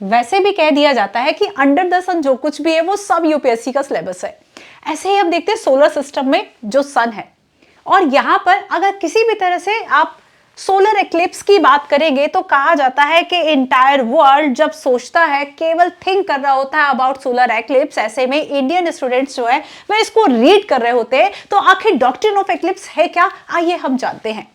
वैसे भी कह दिया जाता है कि अंडर द सन जो कुछ भी है वो सब यूपीएससी का सिलेबस है। ऐसे ही हम देखते हैं सोलर सिस्टम में जो सन है, और यहां पर अगर किसी भी तरह से आप सोलर एक्लिप्स की बात करेंगे तो कहा जाता है कि इंटायर वर्ल्ड जब सोचता है, केवल थिंक कर रहा होता है अबाउट सोलर एक्लिप्स, ऐसे में इंडियन स्टूडेंट्स जो है वह इसको रीड कर रहे होते हैं। तो आखिर डॉक्ट्रिन ऑफ एक्लिप्स है क्या, आइए हम जानते हैं।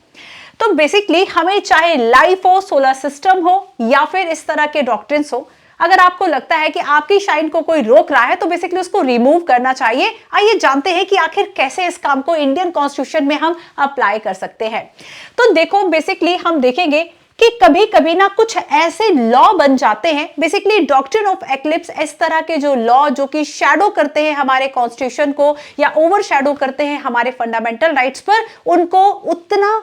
तो बेसिकली हमें चाहे लाइफ हो, सोलर सिस्टम हो या फिर इस तरह के डॉक्ट्रिन्स हो, अगर आपको लगता है कि आपकी शाइन को कोई रोक रहा है तो बेसिकली उसको रिमूव करना चाहिए। आइए जानते हैं कि आखिर कैसे इस काम को इंडियन कॉन्स्टिट्यूशन में हम अप्लाई कर सकते हैं। तो देखो, बेसिकली हम देखेंगे कि कभी कभी ना कुछ ऐसे लॉ बन जाते हैं, बेसिकली डॉक्ट्रिन ऑफ एक्लिप्स, इस तरह के जो लॉ जो कि शैडो करते हैं हमारे कॉन्स्टिट्यूशन को या ओवर शैडो करते हैं हमारे फंडामेंटल राइट्स पर, उनको उतना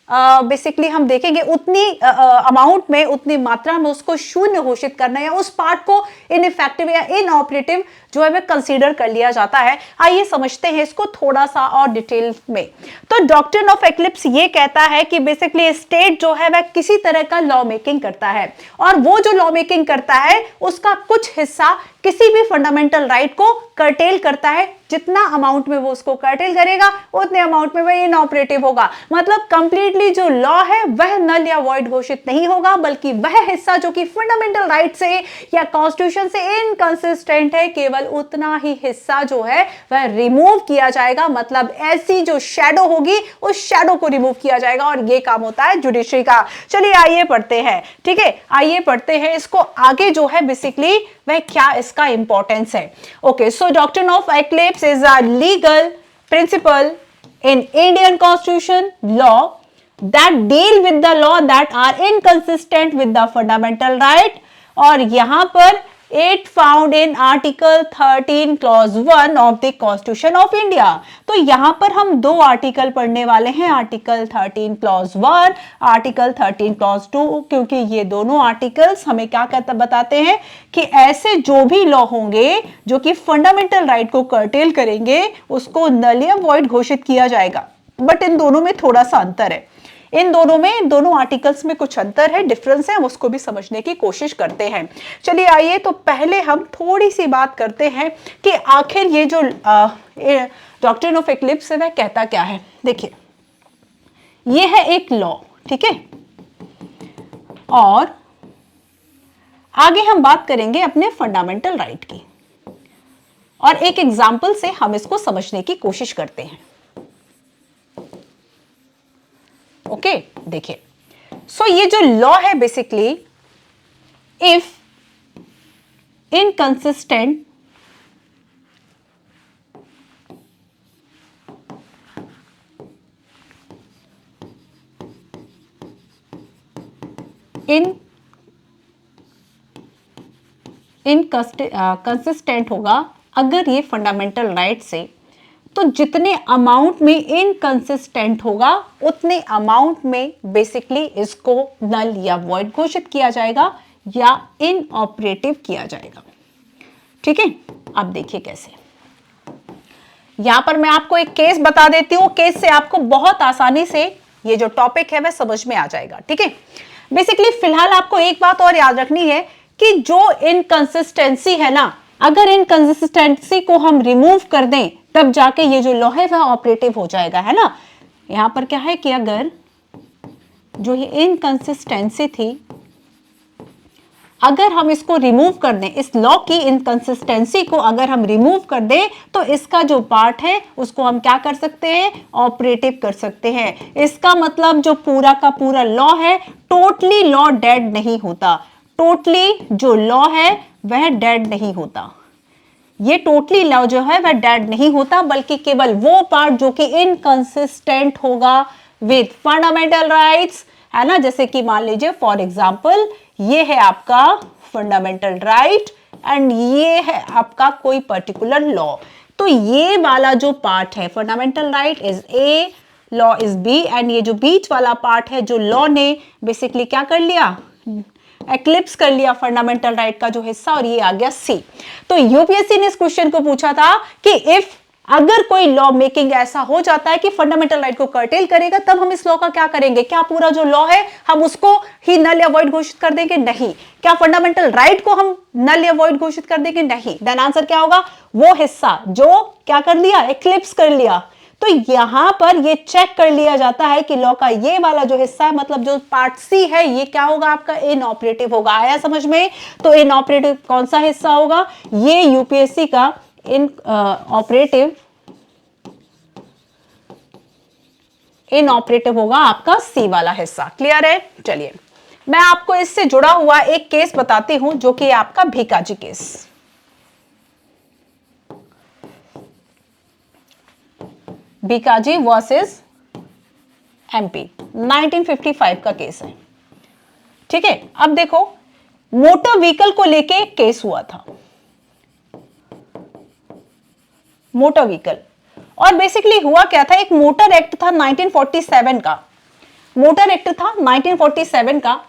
बेसिकली हम देखेंगे उतनी अमाउंट में, उतनी मात्रा में उसको शून्य घोषित करना या उस पार्ट को इनइफेक्टिव या इनऑपरेटिव जो है वह कंसीडर कर लिया जाता है। आइए समझते हैं इसको थोड़ा सा और डिटेल में। तो डॉक्ट्रिन ऑफ एक्लिप्स ये कहता है कि बेसिकली स्टेट जो है वह किसी तरह का लॉ मेकिंग करता है, और वो जो लॉ मेकिंग करता है उसका कुछ हिस्सा किसी भी फंडामेंटल राइट को कर्टेल करता है। जितना अमाउंट में वो उसको कर्टेल करेगा उतने अमाउंट में वह इनऑपरेटिव होगा। मतलब कंप्लीटली जो लॉ है वह नल या वॉइड घोषित नहीं होगा, बल्कि वह हिस्सा जो कि फंडामेंटल राइट से या कॉन्स्टिट्यूशन से इनकंसिस्टेंट है, केवल उतना ही हिस्सा जो है वह रिमूव किया जाएगा। मतलब ऐसी जो शैडो होगी उस शैडो को रिमूव किया जाएगा, और ये काम होता है जुडिशरी का। चलिए आइए पढ़ते हैं, ठीक है, आइए पढ़ते हैं इसको आगे जो है बेसिकली वह क्या इसका इंपॉर्टेंस है। Okay, so doctrine of eclipse is a legal principal in Indian constitution law that deal with the law that are inconsistent with the fundamental right, और यहां पर it found in article 13 clause 1 of the constitution of India। तो यहां पर हम दो article पढ़ने वाले हैं, आर्टिकल 13 clause 1, आर्टिकल 13 clause 2, क्योंकि ये दोनों आर्टिकल्स हमें क्या कहता बताते हैं कि ऐसे जो भी लॉ होंगे जो कि फंडामेंटल राइट को कर्टेल करेंगे उसको नल या वॉइड घोषित किया जाएगा। बट इन दोनों में थोड़ा सा अंतर है, इन दोनों आर्टिकल्स में कुछ अंतर है, डिफरेंस है, उसको भी समझने की कोशिश करते हैं। चलिए आइए, तो पहले हम थोड़ी सी बात करते हैं कि आखिर ये जो डॉक्ट्रिन ऑफ एक्लिप्स है वह कहता क्या है। देखिए, ये है एक लॉ, ठीक है, और आगे हम बात करेंगे अपने फंडामेंटल राइट की, और एक एग्जाम्पल से हम इसको समझने की कोशिश करते हैं। ओके, देखिए, सो ये जो लॉ है बेसिकली, इफ इनकंसिस्टेंट कंसिस्टेंट होगा अगर ये फंडामेंटल राइट से, तो जितने अमाउंट में इनकंसिस्टेंट होगा उतने अमाउंट में बेसिकली इसको नल या वॉइड घोषित किया जाएगा या इनऑपरेटिव किया जाएगा। ठीक है, अब देखिए कैसे। यहां पर मैं आपको एक केस बता देती हूं, केस से आपको बहुत आसानी से ये जो टॉपिक है वह समझ में आ जाएगा। ठीक है, बेसिकली फिलहाल आपको एक बात और याद रखनी है कि जो इनकंसिस्टेंसी है ना, अगर इनकंसिस्टेंसी को हम रिमूव कर दें तब जाके ये जो लॉ है वह ऑपरेटिव हो जाएगा, है ना। यहां पर क्या है कि अगर जो ये इनकंसिस्टेंसी थी, अगर हम इसको रिमूव कर दें, इस लॉ की इनकंसिस्टेंसी को अगर हम रिमूव कर दें, तो इसका जो पार्ट है उसको हम क्या कर सकते हैं, ऑपरेटिव कर सकते हैं। इसका मतलब जो पूरा का पूरा लॉ है, टोटली लॉ डेड नहीं होता, टोटली जो लॉ है वह डेड नहीं होता, ये टोटली लॉ जो है वह डेड नहीं होता, बल्कि केवल वो पार्ट जो कि इनकंसिस्टेंट होगा विद फंडामेंटल राइट्स, है ना। जैसे कि मान लीजिए फॉर एग्जांपल ये है आपका फंडामेंटल राइट एंड ये है आपका कोई पर्टिकुलर लॉ, तो ये वाला जो पार्ट है fundamental right is A, law is B, and ये जो बीच वाला पार्ट है जो लॉ ने बेसिकली क्या कर लिया, एक्लिप्स कर लिया फंडामेंटल राइट का जो हिस्सा, और ये आ गया सी। तो यूपीएससी ने इस क्वेश्चन को पूछा था कि इफ अगर कोई लॉ मेकिंग ऐसा हो जाता है कि फंडामेंटल राइट को कर्टेल करेगा, तब हम इस लॉ का क्या करेंगे? क्या पूरा जो लॉ है हम उसको ही नल या वॉइड घोषित कर देंगे? नहीं। क्या फंडामेंटल राइट को हम नल या वॉइड घोषित कर देंगे? नहीं। देन आंसर क्या होगा? वो हिस्सा जो क्या कर लिया, एक्लिप्स कर लिया। तो यहां पर ये चेक कर लिया जाता है कि लॉ का ये वाला जो हिस्सा है, मतलब जो पार्ट सी है, ये क्या होगा? आपका इनऑपरेटिव होगा। आया समझ में? तो इनऑपरेटिव कौन सा हिस्सा होगा? ये यूपीएससी का इनऑपरेटिव होगा आपका सी वाला हिस्सा। क्लियर है? चलिए मैं आपको इससे जुड़ा हुआ एक केस बताती हूं, जो कि आपका Bhikaji case. Bhikaji versus MP 1955 का केस है। ठीक है, अब देखो, मोटर व्हीकल को लेके एक केस हुआ था, मोटर व्हीकल। और बेसिकली हुआ क्या था, एक मोटर एक्ट था 1947 का, मोटर एक्ट था 1947 का।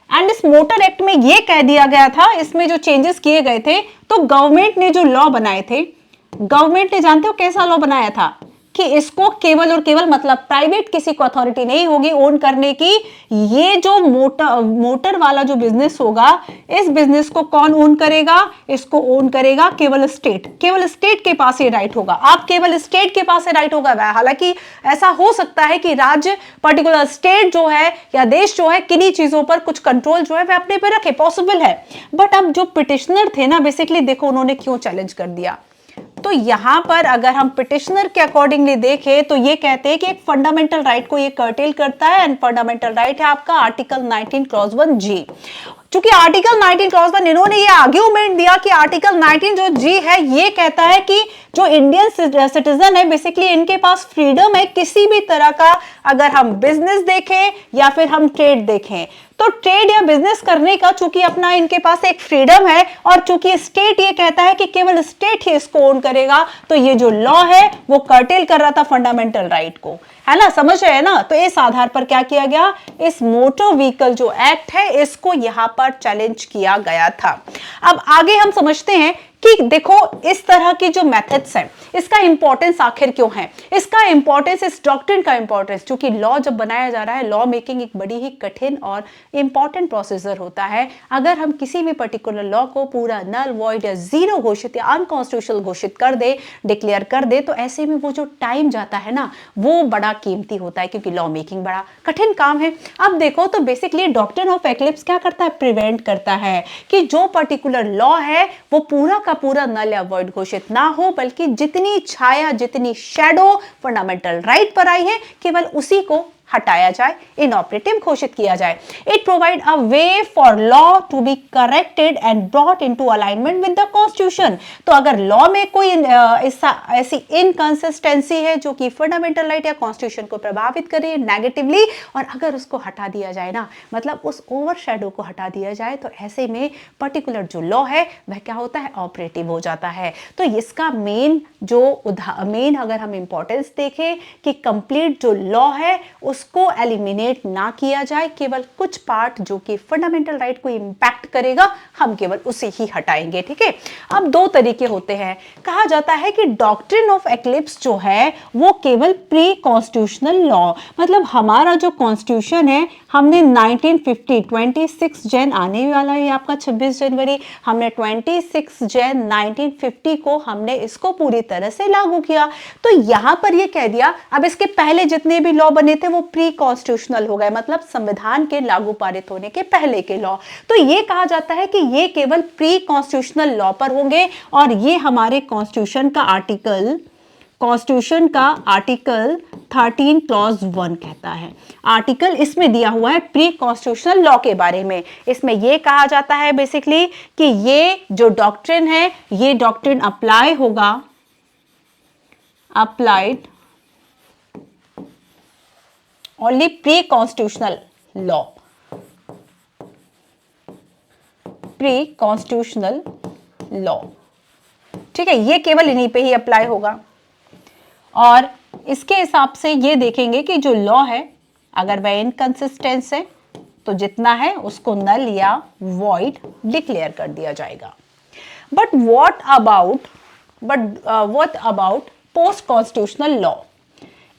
एंड इस मोटर एक्ट में यह कह दिया गया था, इसमें जो चेंजेस किए गए थे, तो गवर्नमेंट ने जो लॉ बनाए थे, गवर्नमेंट ने जानते हो कैसा लॉ बनाया था कि इसको केवल और केवल, मतलब प्राइवेट किसी को अथॉरिटी नहीं होगी ओन करने की। ये जो मोटर वाला जो बिजनेस होगा, इस बिजनेस को कौन ओन करेगा? इसको ओन करेगा केवल स्टेट। केवल स्टेट के पास ये राइट होगा। आप केवल स्टेट के पास ये राइट होगा। हालांकि ऐसा हो सकता है कि राज्य, पर्टिकुलर स्टेट जो है या देश जो है, किन्हीं चीजों पर कुछ कंट्रोल जो है वह अपने पे रखे, पॉसिबल है। बट अब जो पिटिशनर थे ना, बेसिकली देखो उन्होंने क्यों चैलेंज कर दिया। तो यहां पर अगर हम पिटिशनर के अकॉर्डिंगली देखें, तो ये कहते हैं कि एक फंडामेंटल राइट को ये कर्टेल करता है। एंड फंडामेंटल राइट है आपका आर्टिकल 19 क्लॉज 1 जी। चूंकि आर्टिकल 19 क्लॉज 1, इन्होंने ये आर्ग्यूमेंट दिया कि आर्टिकल 19 जो जी है, ये कहता है कि जो इंडियन सिटीजन है, बेसिकली इनके पास फ्रीडम है किसी भी तरह का, अगर हम बिजनेस देखें या फिर हम ट्रेड देखें, तो ट्रेड या बिजनेस करने का चूंकि अपना इनके पास एक फ्रीडम है। और चूंकि स्टेट ये कहता है कि केवल स्टेट ही इसको ओन करेगा, तो ये जो लॉ है वो कर्टेल कर रहा था फंडामेंटल राइट को, है ना? समझ रहे हैं ना? तो इस आधार पर क्या किया गया, इस मोटर व्हीकल जो एक्ट है, इसको यहां पर चैलेंज किया गया था। अब आगे हम समझते हैं कि देखो इस तरह की जो मेथड्स हैं, इसका इंपॉर्टेंस आखिर क्यों है? इसका इंपॉर्टेंस, इस डॉक्ट्रिन का इंपॉर्टेंस, क्योंकि लॉ जब बनाया जा रहा है, लॉ मेकिंग एक बड़ी ही कठिन और इंपॉर्टेंट प्रोसीजर होता है। अगर हम किसी भी पर्टिकुलर लॉ को पूरा नल, वॉइड या जीरो घोषित या अनकॉन्स्टिट्यूशनल घोषित कर दे, डिक्लेयर कर दे, तो ऐसे में वो जो टाइम जाता है ना, वो बड़ा कीमती होता है, क्योंकि लॉ मेकिंग बड़ा कठिन काम है। अब देखो, तो बेसिकली डॉक्ट्रिन ऑफ एक्लिप्स क्या करता है? प्रिवेंट करता है कि जो पर्टिकुलर लॉ है वो पूरा का पूरा नल या वॉइड घोषित ना हो, बल्कि जितनी छाया, जितनी शैडो फंडामेंटल राइट पर आई है, केवल उसी को हटाया जाए, इनऑपरेटिव घोषित किया जाए। It provide a way for law to be corrected and brought into alignment with the constitution. तो अगर लॉ में कोई ऐसी इनकंसिस्टेंसी है जो कि फंडामेंटल राइट या कॉन्स्टिट्यूशन को प्रभावित करे नेगेटिवली, और अगर उसको हटा दिया जाए ना, मतलब उस ओवरशैडो को हटा दिया जाए, तो ऐसे में पर्टिकुलर जो लॉ है वह क्या होता है? ऑपरेटिव हो जाता है। तो इसका मेन अगर हम इंपॉर्टेंस देखें कि कंप्लीट जो लॉ है उसको एलिमिनेट ना किया जाए, केवल कुछ पार्ट जो कि फंडामेंटल राइट को इंपैक्ट करेगा, हम केवल उसे ही हटाएंगे। ठीक है, अब दो तरीके होते हैं। कहा जाता है कि डॉक्ट्रिन ऑफ एक्लिप्स जो है वो केवल प्री कॉन्स्टिट्यूशनल लॉ, मतलब हमारा जो कॉन्स्टिट्यूशन है, हमने 1950 26 जैन आने वाला है आपका 26 जनवरी, हमने 26 जैन 1950 को हमने इसको पूरी तरह से लागू किया। तो यहां पर यह कह दिया, अब इसके पहले जितने भी लॉ बने थे वो प्री कॉन्स्टिट्यूशनल हो गए, मतलब संविधान के लागू पारित होने के पहले के लॉ। तो ये कहा जाता है कि ये केवल प्री कॉन्स्टिट्यूशनल लॉ पर होंगे, और ये हमारे कॉन्स्टिट्यूशन का आर्टिकल 13 क्लॉज 1 कहता है। आर्टिकल इसमें दिया हुआ है प्री कॉन्स्टिट्यूशनल लॉ के बारे में। इसमें यह कहा जाता है बेसिकली कि ये जो डॉक्ट्रिन है, ये डॉक्ट्रिन अप्लाई होगा, applied only pre constitutional law, pre constitutional law. ठीक है, ये केवल इन्हीं पे ही अप्लाई होगा। और इसके हिसाब से ये देखेंगे कि जो लॉ है, अगर वह इनकंसिस्टेंस है, तो जितना है उसको नल या वॉइड डिक्लेयर कर दिया जाएगा। But what about post constitutional law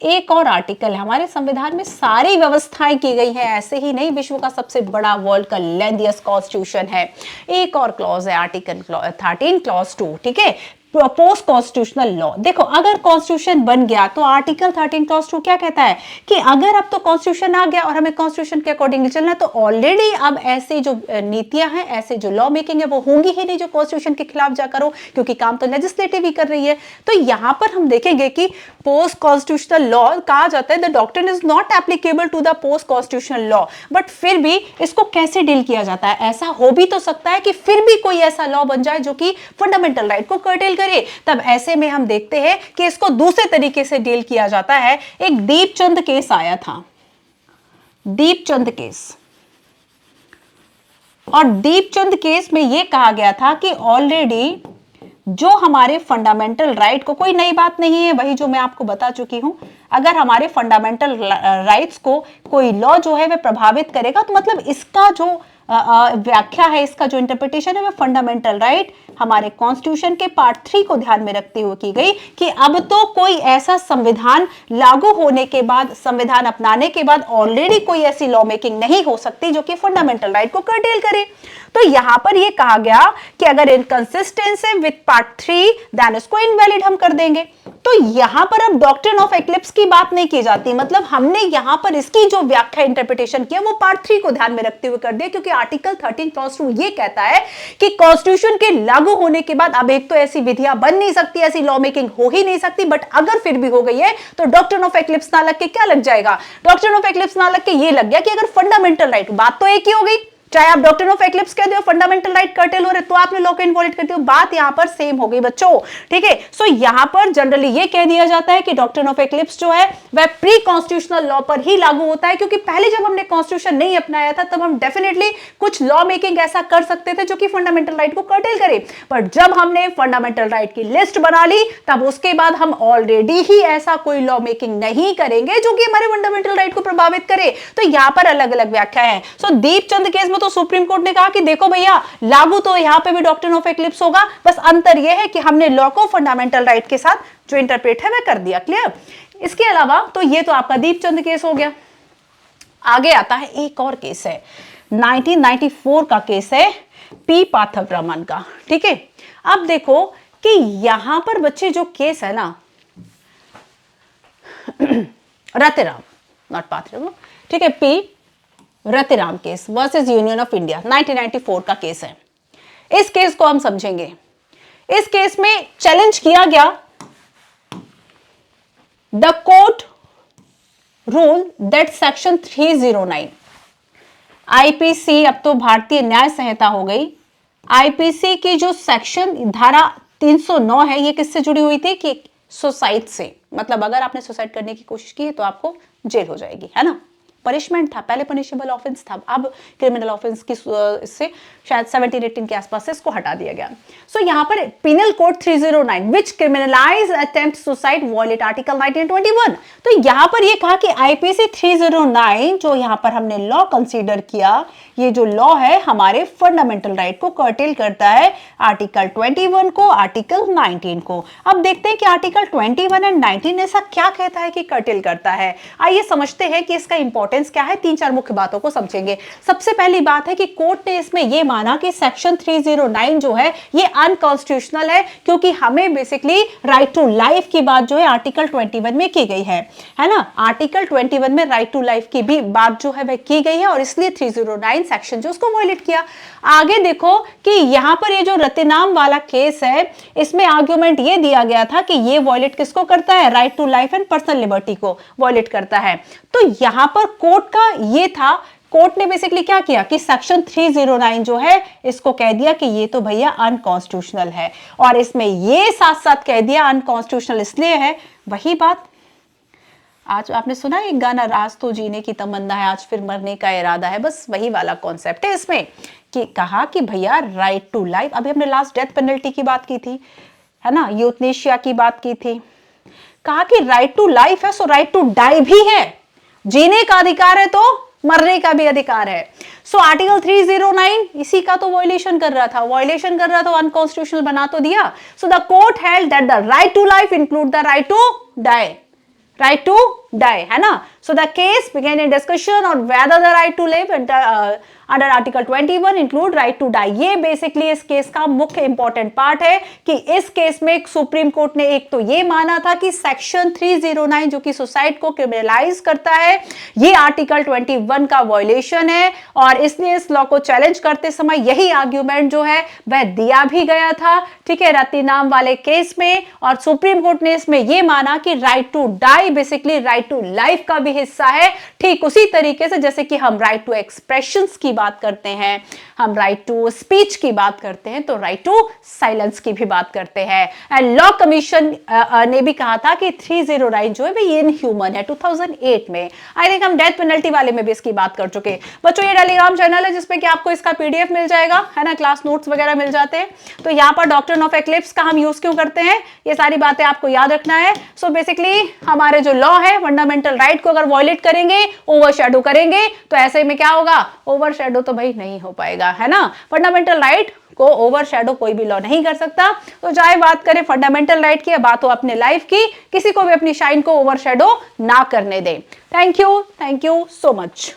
एक और आर्टिकल है। हमारे संविधान में सारी व्यवस्थाएं की गई हैं, ऐसे ही नहीं, विश्व का सबसे बड़ा, वर्ल्ड का लेंथीएस्ट कॉन्स्टिट्यूशन है। एक और क्लॉज है आर्टिकल 13 क्लॉज 2, ठीक है, पोस्ट कॉन्स्टिट्यूशनल लॉ। देखो अगर कॉन्स्टिट्यूशन बन गया तो आर्टिकल 13 क्लॉज 2 क्या कहता है कि अगर अब तो कॉन्स्टिट्यूशन आ गया और हमें कॉन्स्टिट्यूशन के अकॉर्डिंगली चलना है, तो ऑलरेडी अब ऐसे जो नीतियां हैं, ऐसे जो लॉ मेकिंग है वो होंगी ही नहीं जो कॉन्स्टिट्यूशन के खिलाफ जाकर हो, क्योंकि काम तो लेजिस्लेटिव ही कर रही है। तो यहां पर हम देखेंगे कि पोस्ट कॉन्स्टिट्यूशनल लॉ कहा जाता है the doctrine is not applicable to the post constitutional law, but फिर भी इसको कैसे डील किया जाता है? ऐसा हो भी तो सकता है कि फिर भी कोई ऐसा लॉ बन जाए जो कि फंडामेंटल राइट को कर्टेल करे, तब ऐसे में हम देखते हैं कि इसको दूसरे तरीके से डील किया जाता है। एक दीपचंद केस आया था, दीपचंद केस, और दीपचंद केस में यह कहा गया था कि ऑलरेडी जो हमारे फंडामेंटल राइट को, कोई नई बात नहीं है, वही जो मैं आपको बता चुकी हूं, अगर हमारे फंडामेंटल राइट्स को कोई लॉ जो है वह प्रभावित करेगा तो मतलब इसका जो व्याख्या है, इसका जो इंटरप्रिटेशन है वह फंडामेंटल राइट हमारे कॉन्स्टिट्यूशन के पार्ट 3 को ध्यान में रखते हुए की गई कि अब तो कोई ऐसा संविधान लागू होने के बाद, संविधान अपनाने के बाद ऑलरेडी कोई ऐसी लॉ मेकिंग नहीं हो सकती जो कि फंडामेंटल राइट को कर्टेल करे। तो यहां पर यह कहा गया कि अगर इनकंसिस्टेंस है विद पार्ट 3 देन उसको इनवैलिड हम कर देंगे। तो यहां पर अब डॉक्ट्रिन ऑफ एक्लिप्स की बात नहीं की जाती, मतलब हमने यहां पर इसकी जो व्याख्या इंटरप्रिटेशन किया वो पार्ट 3 को ध्यान में रखते हुए कर दिया, क्योंकि आर्टिकल 13 क्लॉज 2 ये कहता है कि कॉन्स्टिट्यूशन के लागू होने के बाद अब एक तो ऐसी विधियां बन नहीं सकती, ऐसी लॉ मेकिंग हो ही नहीं सकती, बट अगर फिर भी हो गई है तो डॉक्ट्रिन ऑफ एक्लिप्स ना लग के क्या लग जाएगा? डॉक्ट्रिन ऑफ एक्लिप्स ना लग के ये लग गया कि अगर फंडामेंटल राइट, बात तो एक ही हो गई, चाहे आप डॉक्ट्रिन ऑफ एक्लिप्स कह दो, फंडामेंटल राइट कर्टेल हो रहे तो आपने लॉ को इनवॉलिड कर दिया, बात यहां पर सेम हो गई बच्चों, ठीक है। सो यहां पर जनरली ये कह दिया जाता है कि डॉक्ट्रिन ऑफ एक्लिप्स जो है वह प्री कॉन्स्टिट्यूशनल लॉ पर ही लागू होता है, क्योंकि पहले जब हमने कॉन्स्टिट्यूशन नहीं अपनाया था तब हम डेफिनेटली कुछ लॉ मेकिंग ऐसा कर सकते थे जो कि फंडामेंटल राइट को कर्टेल करे, पर जब हमने फंडामेंटल राइट की लिस्ट बना ली तब उसके बाद हम ऑलरेडी ही ऐसा कोई लॉ मेकिंग नहीं करेंगे जो कि हमारे फंडामेंटल राइट को प्रभावित करे। तो यहां पर अलग अलग व्याख्या है। सो दीपचंद केस में तो सुप्रीम कोर्ट ने कहा कि देखो भैया, लागू तो यहां पे भी डॉक्ट्रिन ऑफ एक्लिप्स होगा, बस अंतर यह है कि हमने लॉ को फंडामेंटल राइट के साथ जो इंटरप्रेट है वह कर दिया। क्लियर? इसके अलावा तो ये तो आपका दीपचंद केस हो गया। आगे आता है एक और केस है, 1994 का केस है पी पार्थारमण का, ठीक है। अब देखो कि यहां पर बच्चे जो केस है ना रतिराम, नॉट पार्थारमण, ठीक है, P Ratiram case versus union of India 1994 का केस है। इस केस को हम समझेंगे। इस केस में चैलेंज किया गया the court rule that section 309 IPC, अब तो भारतीय न्याय संहिता हो गई, आईपीसी की जो सेक्शन धारा 309 है, ये किससे जुड़ी हुई थी कि सुसाइड से, मतलब अगर आपने सुसाइड करने की कोशिश की है तो आपको जेल हो जाएगी, है ना। पनिशमेंट था, पहले पनिशेबल ऑफेंस था, अब क्रिमिनल ऑफेंस की इससे शायद 17-18 के आसपास से इसको हटा दिया गया। सो यहां पर penal code 309 which criminalise attempt suicide violate article 1921। तो यहां पर ये कहा कि आईपीसी 309 जो यहां पर हमने लॉ कंसीडर किया, ये जो लॉ है हमारे फंडामेंटल राइट को कर्टेल करता है, आर्टिकल 21 को, आर्टिकल 19 को। अब देखते हैं कि आर्टिकल 21 एंड 19 ऐसा क्या कहता है कि कर्टेल करता है। आइए समझते हैं कि इसका इंपॉर्टेंस क्या है, 3-4 मुख्य बातों को समझेंगे। सबसे पहली बात है कि कोर्ट ने इसमें यह माना कि सेक्शन 309 जो है ये अनकॉन्स्टिट्यूशनल है, क्योंकि हमें बेसिकली राइट टू लाइफ की बात जो है आर्टिकल 21 में की गई है ना। आर्टिकल 21 में राइट टू लाइफ की भी बात जो है वह की गई है और इसलिए 309 सेक्शन जो उसको वॉयलेट किया। आगे देखो कि यहां पर ये जो रतिराम वाला केस है, इसमें आर्गुमेंट ये दिया गया था कि ये वॉयलेट किसको करता है, right to life and personal liberty को वॉयलेट करता है। तो यहां पर कोर्ट का ये था, कोर्ट ने बेसिकली क्या किया कि सेक्शन 309 जो है इसको कह दिया कि ये तो भैया अनकॉन्स्टिट्यूशनल है, और इसमें ये साथ साथ कह दिया अनकॉन्स्टिट्यूशनल इसलिए है, वही बात आज आपने सुना एक गाना, राज तो जीने की तमन्ना है आज फिर मरने का इरादा है, बस वही वाला कॉन्सेप्ट है इसमें कि कहा कि भैया राइट टू लाइफ, अभी हमने लास्ट डेथ पेनल्टी की बात की थी, है ना, यूथनेशिया की बात की थी, कहा कि राइट टू लाइफ है सो राइट टू डाई भी है, जीने का अधिकार है तो मरने का भी अधिकार है। सो आर्टिकल 309 इसी का तो वायलेशन कर रहा था, अनकॉन्स्टिट्यूशनल बना तो दिया। So the court held that the right to life include the right to die, है ना। So the case began a discussion on whether the right to live under Article 21 include right to die। ये basically इस case का मुख्य important part है कि इस case में सुप्रीम कोर्ट ने एक तो ये माना था कि सेक्शन 309 जो कि सुसाइड को क्रिमिनलाइज करता है, ये आर्टिकल 21 का वायलेशन है, और इसलिए इस लॉ को चैलेंज करते समय यही आर्ग्यूमेंट जो है वह दिया भी गया था, ठीक है, रतिनाम वाले केस में। और सुप्रीम कोर्ट ने इसमें यह माना कि right to die basically right to life का भी हिस्सा है, ठीक उसी तरीके से जैसे कि हम राइट टू एक्सप्रेशंस की बात करते हैं, हम राइट टू स्पीच की बात करते हैं, तो राइट टू साइलेंस की भी बात करते हैं। एंड लॉ कमीशन ने भी कहा था कि 309 जो है वो इनह्यूमन है 2008 में। आई थिंक हम डेथ पेनल्टी वाले में भी इसकी बात कर चुके। बच्चों ये टेलीग्राम चैनल है जिसपे कि आपको इसका पीडीएफ मिल जाएगा, है ना, क्लास नोट्स वगैरह मिल जाते हैं। तो यहाँ पर डॉक्ट्रिन ऑफ एक्लिप्स का हम यूज क्यों करते हैं, ये सारी बातें आपको याद रखना है। सो बेसिकली हमारे जो लॉ है फंडामेंटल राइट को अगर वॉयलेट करेंगे, ओवरशैडो करेंगे, तो ऐसे में क्या होगा, ओवरशैडो तो भाई नहीं हो पाएगा, है ना। फंडामेंटल राइट को ओवरशैडो कोई भी लॉ नहीं कर सकता। तो चाहे बात करें फंडामेंटल राइट की या बात हो अपने लाइफ की, किसी को भी अपनी शाइन को ओवरशैडो ना करने दें। Thank you so much.